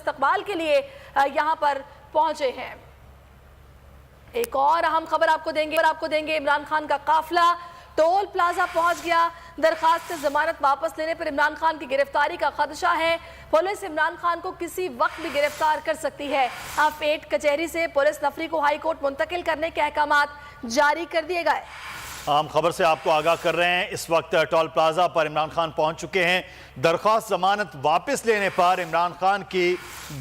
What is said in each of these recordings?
इस्तकबाल के लिए यहाँ पर पहुंचे हैं। एक और अहम खबर आपको देंगे। इमरान खान का काफिला टोल प्लाजा पहुंच गया। दरखास्त जमानत वापस लेने पर इमरान खान की गिरफ्तारी का खदशा है। पुलिस इमरान खान को किसी वक्त भी गिरफ्तार कर सकती है। अब पेट कचहरी से पुलिस नफरी को हाई कोर्ट मुंतकिल करने के अहकामात जारी कर दिए गए। आम खबर से आपको आगाह कर रहे हैं। इस वक्त टोल प्लाजा पर इमरान खान पहुंच चुके हैं। दरख्वास्त जमानत वापस लेने पर इमरान खान की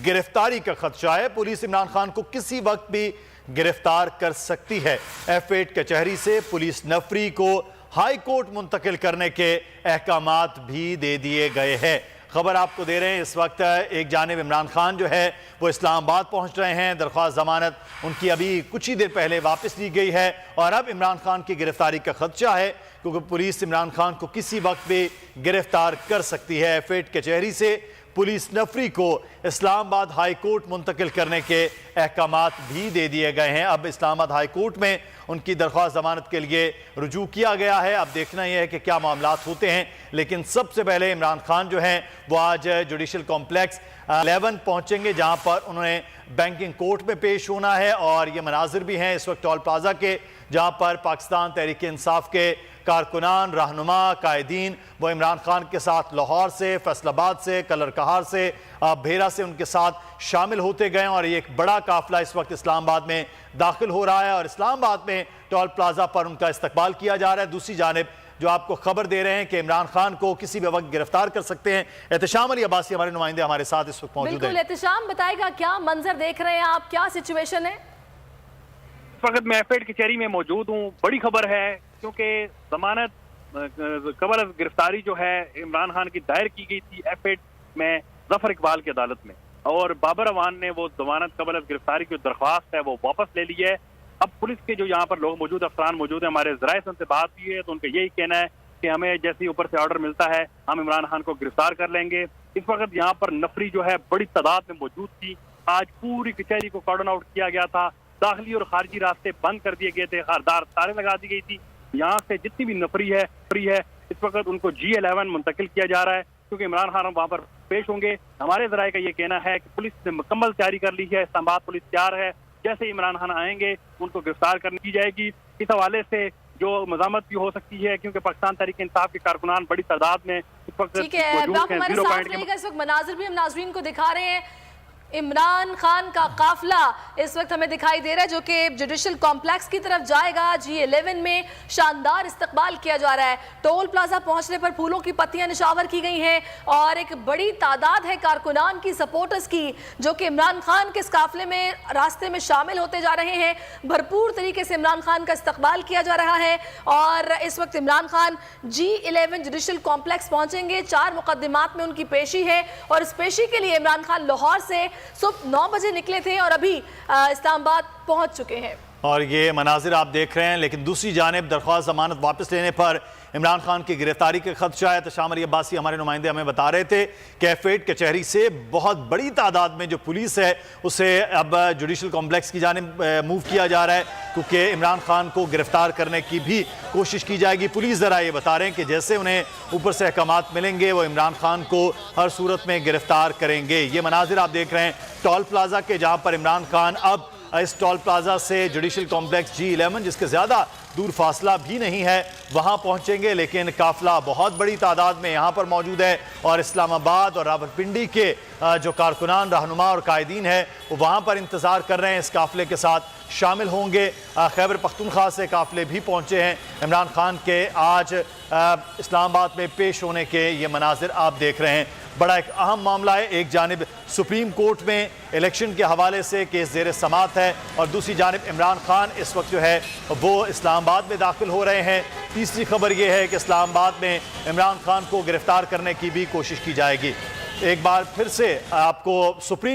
गिरफ्तारी का खदशा है। पुलिस इमरान खान को किसी वक्त भी गिरफ्तार कर सकती है। F8 कचहरी से पुलिस नफरी को हाई कोर्ट मुंतकिल करने के अहकामात भी दे दिए गए हैं। खबर आपको दे रहे हैं, इस वक्त एक जानिब इमरान खान जो है वो इस्लामाबाद पहुंच रहे हैं। दरख्वास्त जमानत उनकी अभी कुछ ही देर पहले वापस ली गई है और अब इमरान खान की गिरफ्तारी का खदशा है क्योंकि पुलिस इमरान खान को किसी वक्त भी गिरफ्तार कर सकती है। F8 कचहरी से पुलिस नफरी को इस्लामाबाद हाई कोर्ट मुंतकिल करने के अहकामात भी दे दिए गए हैं। अब इस्लामाबाद हाई कोर्ट में उनकी दरख्वास्त जमानत के लिए रुजू किया गया है। अब देखना यह है कि क्या मामलात होते हैं, लेकिन सबसे पहले इमरान खान जो हैं वो आज जुडिशल कॉम्प्लेक्स 11 पहुंचेंगे जहां पर उन्होंने बैंकिंग कोर्ट में पेश होना है। और ये मनाजिर भी हैं इस वक्त टोल प्लाजा के, जहां पर पाकिस्तान तहरीक इंसाफ के कारकुनान, रहनुमा, कायदीन वो इमरान खान के साथ लाहौर से, फैसलाबाद से, कलर कहार से, भेरा से उनके साथ शामिल होते गए और ये एक बड़ा काफिला इस वक्त इस्लामाबाद में दाखिल हो रहा है और इस्लामाबाद में टोल प्लाजा पर उनका इस्तकबाल किया जा रहा है। दूसरी जानिब जो आपको खबर दे रहे हैं कि इमरान खान को किसी भी वक्त गिरफ्तार कर सकते हैं। एहतशाम अली अब्बासी हमारे नुमाइंदे हमारे साथ इस वक्त मौजूद हैं। एहतशाम बताएगा क्या मंजर देख रहे हैं आप, क्या सिचुएशन है? इस वक्त मैं F8 कचहरी में मौजूद हूँ। बड़ी खबर है क्योंकि जमानत कबल गिरफ्तारी जो है इमरान खान की दायर की गई थी F8 में जफर इकबाल की अदालत में, और बाबर अवान ने वो जमानत कबल गिरफ्तारी की दरख्वास्त है वो वापस ले ली है। अब पुलिस के जो यहाँ पर लोग मौजूद, अफसरान मौजूद हैं, हमारे ज़राए से उनसे बात हुई है तो उनका यही कहना है कि हमें जैसे ही ऊपर से ऑर्डर मिलता है हम इमरान खान को गिरफ्तार कर लेंगे। इस वक्त यहाँ पर नफरी जो है बड़ी तादाद में मौजूद थी। आज पूरी कचहरी को कॉर्डन आउट किया गया था, दाखिली और खारजी रास्ते बंद कर दिए गए थे, खारदार तारे लगा दी गई थी। यहाँ से जितनी भी नफरी है इस वक्त उनको G11 मुंतकिल किया जा रहा है क्योंकि इमरान खान वहाँ पर पेश होंगे। हमारे ज़राए का ये कहना है कि पुलिस ने मुकम्मल तैयारी कर ली है, इस्लामाबाद पुलिस तैयार है, जैसे इमरान खान आएंगे उनको गिरफ्तार करने की जाएगी। इस हवाले से जो मज़ामत भी हो सकती है क्योंकि पाकिस्तान तहरीक इंसाफ के कारकुनान बड़ी तादाद में इस वक्त मनाजिर भी हम नाज़रीन को दिखा रहे हैं। इमरान खान का काफिला इस वक्त हमें दिखाई दे रहा है जो कि जुडिशल कॉम्प्लेक्स की तरफ जाएगा। G11 में शानदार इस्तकबाल किया जा रहा है। टोल प्लाजा पहुंचने पर फूलों की पत्तियां निशावर की गई हैं और एक बड़ी तादाद है कारकुनान की, सपोर्टर्स की, जो कि इमरान खान के इस काफिले में रास्ते में शामिल होते जा रहे हैं। भरपूर तरीके से इमरान खान का इस्तकबाल किया जा रहा है और इस वक्त Imran Khan G11 judicial complex पहुंचेंगे। 4 मुकदमात में उनकी पेशी है और इस पेशी के लिए इमरान खान लाहौर से सुबह 9 बजे निकले थे और अभी इस्लामाबाद पहुंच चुके हैं। और ये मनाजिर आप देख रहे हैं, लेकिन दूसरी जानिब दरख्वास्त जमानत वापस लेने पर इमरान खान की गिरफ्तारी का खदशा है। तशाम अली अब्बासी हमारे नुमाइंदे हमें बता रहे थे कि F8 कचहरी से बहुत बड़ी तादाद में जो पुलिस है उसे अब जुडिशल कॉम्प्लेक्स की जानिब मूव किया जा रहा है क्योंकि इमरान खान को गिरफ्तार करने की भी कोशिश की जाएगी। पुलिस ज़रा ये बता रहे हैं कि जैसे उन्हें ऊपर से अहकामात मिलेंगे वो इमरान खान को हर सूरत में गिरफ्तार करेंगे। ये मनाजिर आप देख रहे हैं टोल प्लाजा के, जहाँ पर इमरान खान अब इस टोल प्लाजा से जुडिशल कॉम्प्लेक्स G11 जिसके ज़्यादा दूर फासला भी नहीं है वहाँ पहुँचेंगे, लेकिन काफिला बहुत बड़ी तादाद में यहाँ पर मौजूद है और इस्लामाबाद और रावलपिंडी के जो कारकुनान, रहनुमा और कायदीन है वो वहाँ पर इंतज़ार कर रहे हैं, इस काफिले के साथ शामिल होंगे। खैबर पख्तूनख्वा से काफिले भी पहुँचे हैं। इमरान खान के आज इस्लामाबाद में पेश होने के ये मनाजिर आप देख रहे हैं। बड़ा एक अहम मामला है, एक जानिब सुप्रीम कोर्ट में इलेक्शन के हवाले से केस ज़ेर समात है और दूसरी जानिब इमरान खान इस वक्त जो है वो इस्लामाबाद में दाखिल हो रहे हैं। तीसरी खबर ये है कि इस्लामाबाद में इमरान खान को गिरफ्तार करने की भी कोशिश की जाएगी। एक बार फिर से आपको सुप्रीम